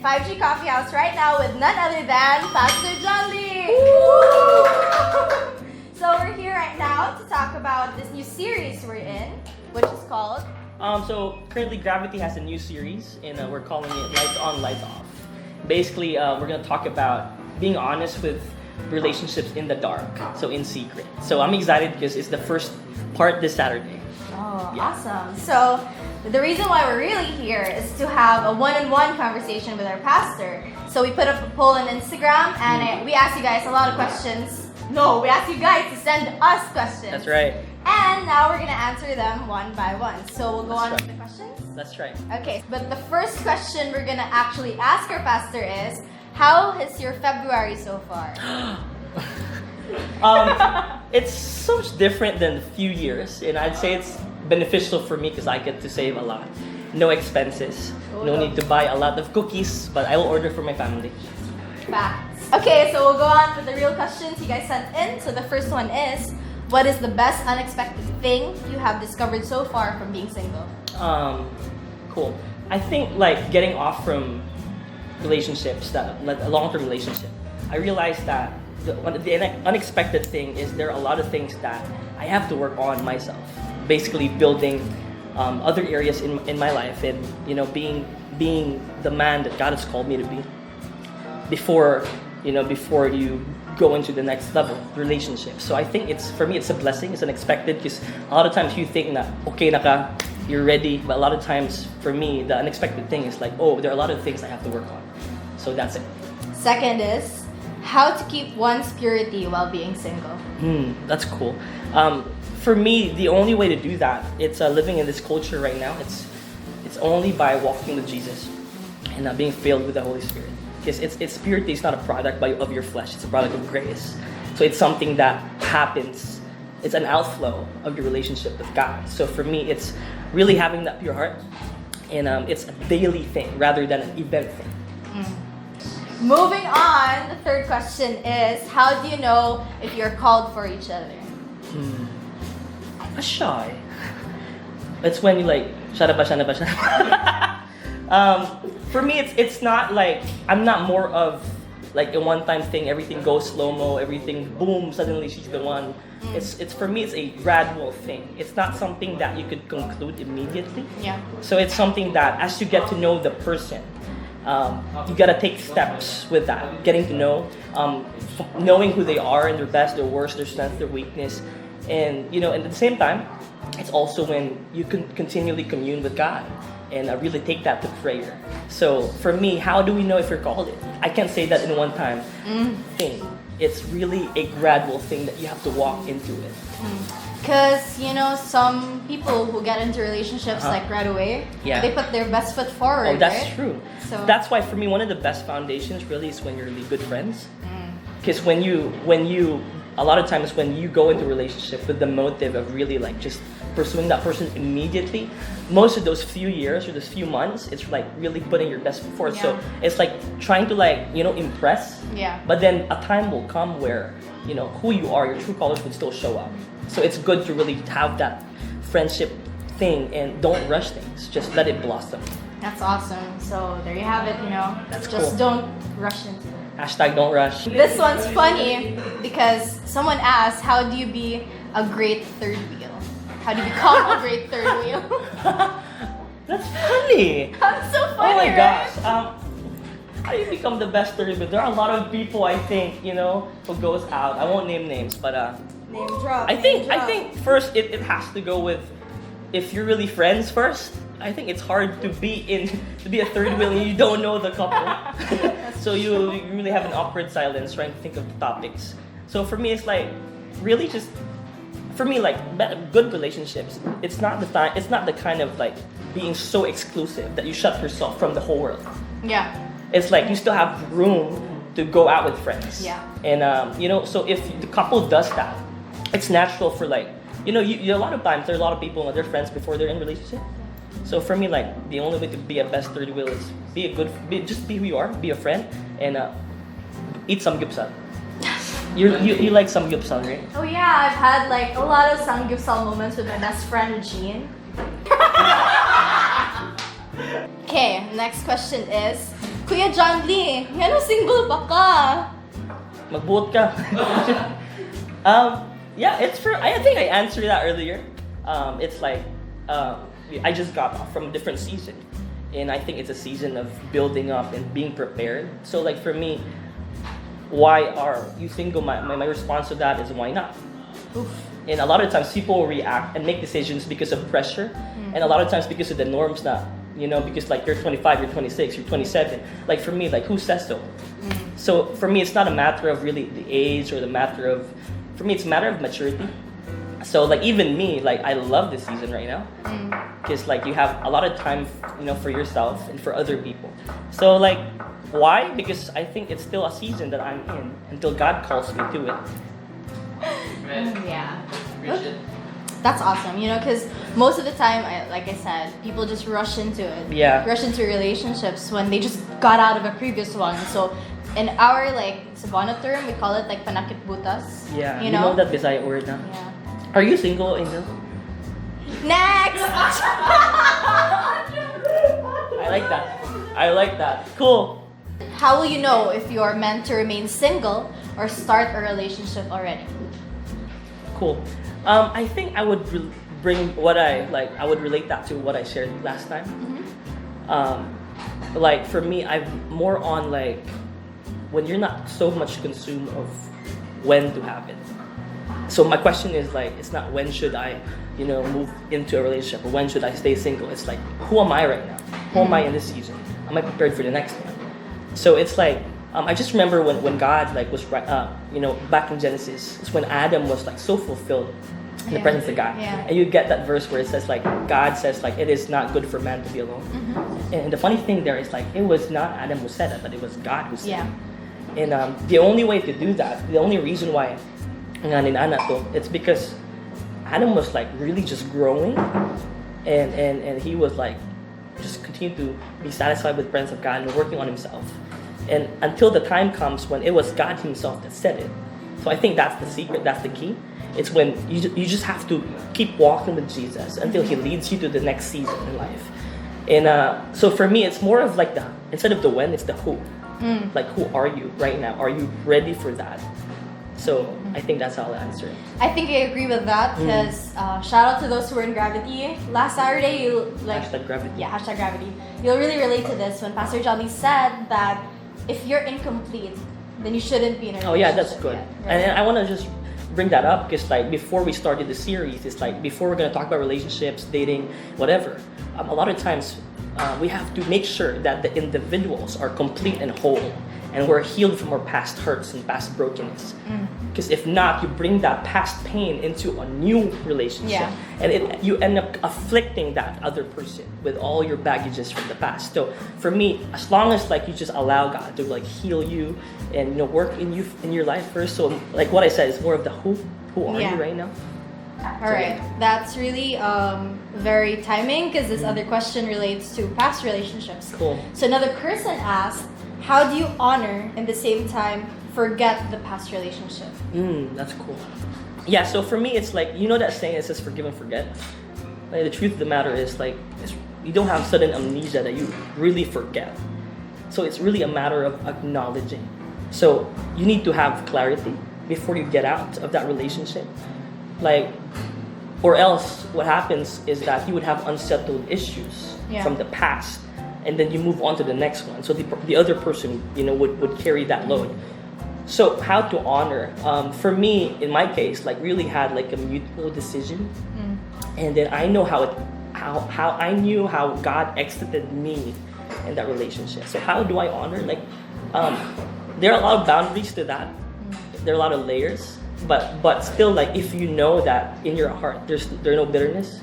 5G Coffee House right now with none other than Pastor Jonlee. So we're here right now to talk about this new series we're in, which is called... So currently Gravity has a new series and we're calling it Lights On, Lights Off. Basically, we're going to talk about being honest with relationships in the dark, so in secret. So I'm excited because it's the first part this Saturday. Oh, yeah. Awesome. So the reason why we're really here is to have a one-on-one conversation with our pastor. So we put up a poll on Instagram and we asked you guys a lot of questions. No, we asked you guys to send us questions. That's right. And now we're going to answer them one by one. So we'll go on with the questions? That's right. Okay, but the first question we're going to actually ask our pastor is, how is your February so far? It's so much different than a few years, and I'd say it's beneficial for me because I get to save a lot. No expenses, no need to buy a lot of cookies, but I will order for my family. Facts. Okay, so we'll go on with the real questions you guys sent in. So the first one is, what is the best unexpected thing you have discovered so far from being single? Cool. I think like getting off from relationships, like a long-term relationship, I realized that the unexpected thing is there are a lot of things that I have to work on myself. Basically building other areas in my life and being the man that God has called me to be before you go into the next level relationship. So I think for me it's a blessing, it's unexpected because a lot of times you think na okay na ka, you're ready, but a lot of times for me the unexpected thing is like, oh, there are a lot of things I have to work on. So that's it. Second is how to keep one's purity while being single. That's cool. For me, the only way to do that, it's living in this culture right now. It's only by walking with Jesus and being filled with the Holy Spirit. Because it's purity is not a product of your flesh. It's a product of grace. So it's something that happens. It's an outflow of your relationship with God. So for me, it's really having that pure heart, and it's a daily thing rather than an event thing. Moving on, the third question is, how do you know if you're called for each other? Shy. That's when you like, shut up. For me, it's not like, I'm not more of like a one-time thing, everything goes slow-mo, everything boom, suddenly she's the one. It's for me, it's a gradual thing. It's not something that you could conclude immediately. Yeah. So it's something that as you get to know the person, you gotta take steps with that, getting to know, knowing who they are and their best, their worst, their strength, their weakness, and at the same time, it's also when you can continually commune with God and really take that to prayer. So for me, how do we know if you're called? I can't say that in one time thing. It's really a gradual thing that you have to walk into it. Because, some people who get into relationships like right away, they put their best foot forward. Oh, that's true. So that's why for me, one of the best foundations really is when you're really good friends. Because when you, a lot of times when you go into a relationship with the motive of really like just pursuing that person immediately, most of those few years or those few months, it's like really putting your best foot forward. Yeah. So it's like trying to impress. Yeah. But then a time will come where, who you are, your true colors would still show up. So it's good to really have that friendship thing and don't rush things. Just let it blossom. That's awesome. So there you have it, That's just cool. Don't rush into it. Hashtag don't rush. This one's funny because someone asked, how do you be a great third wheel? How do you become a great third wheel? That's funny. That's so funny. Oh my gosh. How do you become the best third wheel? There are a lot of people, I think, who goes out. I won't name names, but name drop. I think first it has to go with if you're really friends first. I think it's hard to be a third wheel and you don't know the couple. So you really have an awkward silence trying to think of the topics. So for me, it's like really just for me like good relationships. It's not the kind of like being so exclusive that you shut yourself from the whole world. Yeah. It's like you still have room to go out with friends. Yeah. And so if the couple does that, it's natural for like you a lot of times there are a lot of people and they're friends before they're in a relationship. So for me, like the only way to be a best third wheel is just be who you are, be a friend, and eat some samgyeopsal. You like some samgyeopsal, right? Oh yeah, I've had like a lot of samgyeopsal moments with my best friend Jean. Okay, next question is, Kuya Jonlee, ano single pa ka? Magbuot ka. Yeah, it's for. I think I answered that earlier. It's like I just got off from a different season, and I think it's a season of building up and being prepared. So like for me, why are you single? My response to that is why not? Oof. And a lot of times people react and make decisions because of pressure, and a lot of times because of the norms that because like you're 25, you're 26, you're 27. Like for me, like who says so? So for me, it's not a matter of really the age or the matter of. For me, it's a matter of maturity. So like even me, like I love this season right now because like you have a lot of time, for yourself and for other people. So like, why? Because I think it's still a season that I'm in until God calls me to it. Yeah. That's awesome, because most of the time, like I said, people just rush into it. Yeah. Rush into relationships when they just got out of a previous one. So in our Cebuano term, we call it like panakit butas. Yeah. You know that Bisaya word na? Yeah. Are you single, Angel? Next! I like that. Cool. How will you know if you're meant to remain single or start a relationship already? Cool. I think I would bring what I would relate that to what I shared last time. Like for me, I'm more on like when you're not so much consumed of when to have it. So my question is like, it's not when should I, move into a relationship or when should I stay single. It's like, who am I right now? Who am I in this season? Am I prepared for the next one? So it's like, I just remember when God was back in Genesis, it's when Adam was like so fulfilled in the presence of God. Yeah. And you get that verse where it says like, God says like, it is not good for man to be alone. And the funny thing there is like, it was not Adam who said it, but it was God who said it. And the only way to do that, the only reason why it's because Adam was like really just growing and he was like just continue to be satisfied with the presence of God and working on himself. And until the time comes when it was God himself that said it. So I think that's the secret, that's the key. It's when you just have to keep walking with Jesus until he leads you to the next season in life. And so for me, it's more of like instead of the when, it's the who. Like, who are you right now? Are you ready for that? So I think that's how I'll answer it. I think I agree with that because shout out to those who were in Gravity. Last Saturday, Hashtag Gravity. Yeah, hashtag Gravity. You'll really relate to this when Pastor Jonlee said that if you're incomplete, then you shouldn't be in a relationship. Oh yeah, that's good. Yet, right? And I want to just bring that up because like before we started the series, it's like before we're going to talk about relationships, dating, whatever, a lot of times we have to make sure that the individuals are complete and whole and we're healed from our past hurts and past brokenness. Because if not, you bring that past pain into a new relationship and you end up afflicting that other person with all your baggages from the past. So for me, as long as like you just allow God to like heal you and work in you in your life first. So like what I said is more of the who are you right now? All right, that's really very timing because this other question relates to past relationships. Cool. So another person asked, how do you honor and at the same time forget the past relationship? That's cool. Yeah, so for me, it's like, that saying that says forgive and forget? Like, the truth of the matter is like, you don't have sudden amnesia that you really forget. So it's really a matter of acknowledging. So you need to have clarity before you get out of that relationship. Like, or else what happens is that you would have unsettled issues from the past, and then you move on to the next one. So the other person, would carry that load. So how to honor? For me, in my case, like really had like a mutual decision, and then I know how I knew how God exited me in that relationship. So how do I honor? Like, there are a lot of boundaries to that. There are a lot of layers. But still, like, if you know that in your heart there's no bitterness,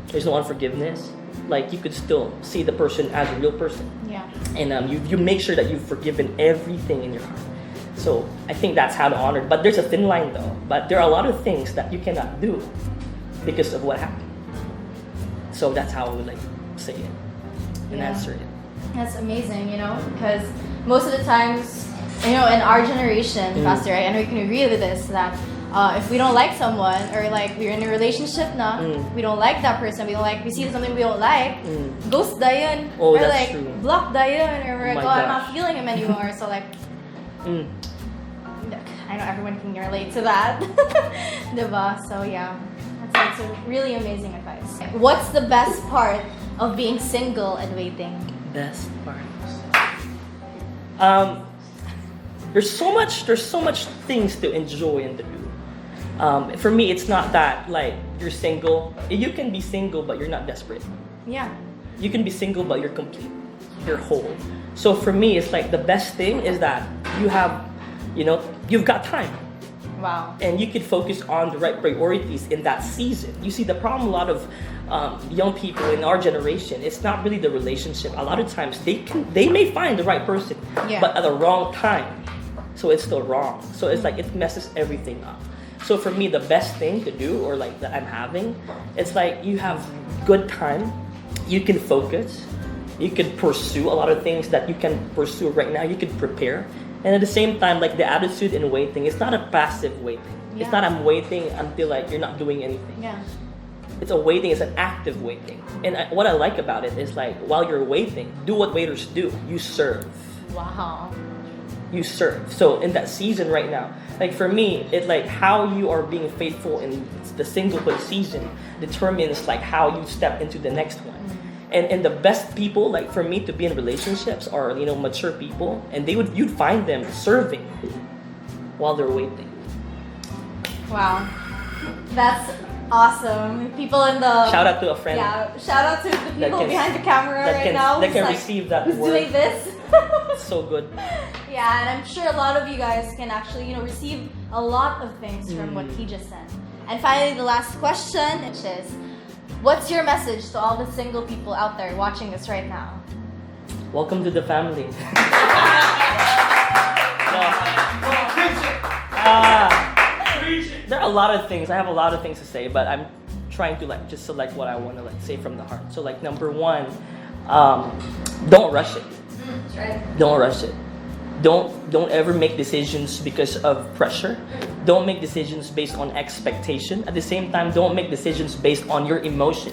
there's no unforgiveness, like you could still see the person as a real person. Yeah. And you make sure that you've forgiven everything in your heart. So I think that's how to honor. But there's a thin line though. But there are a lot of things that you cannot do because of what happened. So that's how I would like say it and answer it. That's amazing, because most of the times, in our generation, Pastor, I know you can agree with this, that if we don't like someone, or like we're in a relationship na, we don't like that person, we see something we don't like, ghost dayon, Oh, or that's like true. block dayon, or we're Oh like, my I'm not gosh. feeling him anymore. So like, I know everyone can relate to that, diba? So yeah, that's a really amazing advice. What's the best part of being single and waiting? Best part. There's so much things to enjoy and to do. For me, it's not that like you're single. You can be single, but you're not desperate. Yeah. You can be single, but you're complete. You're whole. So for me, it's like the best thing is that you've got time. Wow. And you can focus on the right priorities in that season. You see, the problem a lot of young people in our generation, it's not really the relationship. A lot of times they may find the right person, but at the wrong time. So it's still wrong. So it's like it messes everything up. So for me, the best thing to do, or like that I'm having, it's like you have good time. You can focus. You can pursue a lot of things that you can pursue right now. You can prepare. And at the same time, like the attitude in waiting, it's not a passive waiting. It's not I'm waiting until like you're not doing anything. Yeah. It's a waiting, it's an active waiting. And what I like about it is like while you're waiting, do what waiters do. You serve. Wow. You serve. So in that season right now, like for me, it like how you are being faithful in the singlehood season determines like how you step into the next one. And the best people, like for me to be in relationships are, mature people, and you'd find them serving while they're waiting. Wow. That's awesome. People in the... Shout out to a friend. Yeah, shout out to the people behind the camera right now. That can like, receive that who's word. doing this. It's so good. Yeah, and I'm sure a lot of you guys can actually, receive a lot of things from what he just said. And finally, the last question, which is, what's your message to all the single people out there watching this right now? Welcome to the family. There are a lot of things. I have a lot of things to say, but I'm trying to like just select what I want to like say from the heart. So like number one, don't rush it. That's right. Don't rush it. Don't ever make decisions because of pressure. Don't make decisions based on expectation. At the same time, don't make decisions based on your emotion.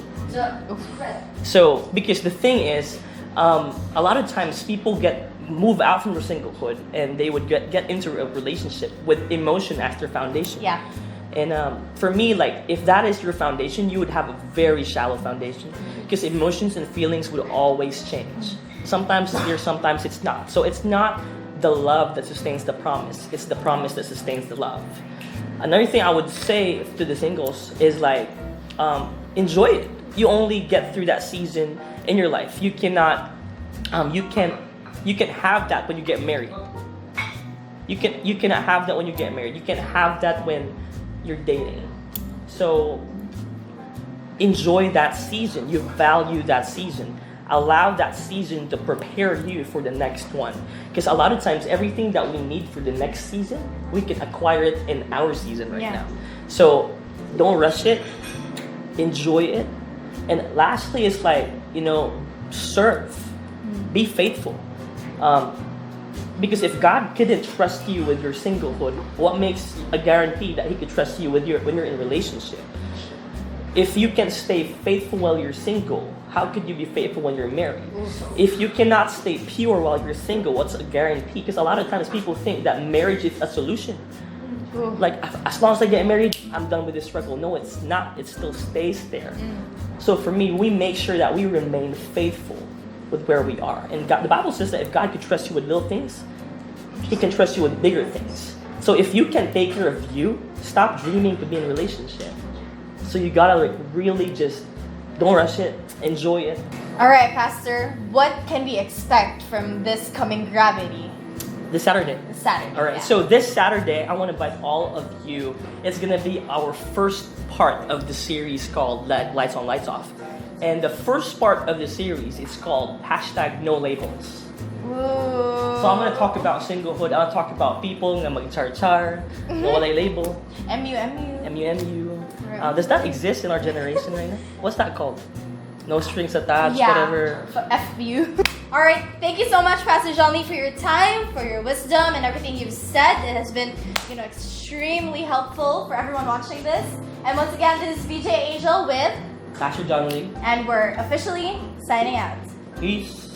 So because the thing is, a lot of times people move out from their singlehood and they would get into a relationship with emotion as their foundation. Yeah. And for me, like if that is your foundation, you would have a very shallow foundation because emotions and feelings would always change. Sometimes it's here, sometimes it's not. So it's not the love that sustains the promise. It's the promise that sustains the love. Another thing I would say to the singles is like, enjoy it. You only get through that season in your life. You cannot, you can have that when you get married. You cannot have that when you get married. You can have that when you're dating. So enjoy that season. You value that season. Allow that season to prepare you for the next one. Because a lot of times, everything that we need for the next season, we can acquire it in our season right now. So don't rush it. Enjoy it. And lastly, it's like, serve. Be faithful. Because if God couldn't trust you with your singlehood, what makes a guarantee that He could trust you when you're in a relationship? If you can stay faithful while you're single, how could you be faithful when you're married? If you cannot stay pure while you're single, what's a guarantee? Because a lot of times people think that marriage is a solution. Like, as long as I get married, I'm done with this struggle. No, it's not. It still stays there. So for me, we make sure that we remain faithful with where we are. And God, the Bible says that if God could trust you with little things, He can trust you with bigger things. So if you can take care of you, stop dreaming to be in a relationship. So you gotta like really just don't rush it, enjoy it. All right, Pastor, what can we expect from this coming Gravity? This Saturday. This Saturday. All right, so this Saturday, I want to invite all of you. It's going to be our first part of the series called Lights On, Lights Off. And the first part of the series is called #NoLabels. Ooh. So I'm going to talk about singlehood. I'm going to talk about people na mag-char-char, na walay label. MU. Does that exist in our generation right now? What's that called? No strings attached, whatever. FU. All right, thank you so much, Pastor Jonlee, for your time, for your wisdom, and everything you've said. It has been extremely helpful for everyone watching this. And once again, this is VJ Angel with Pastor Jonlee. and we're officially signing out. Peace.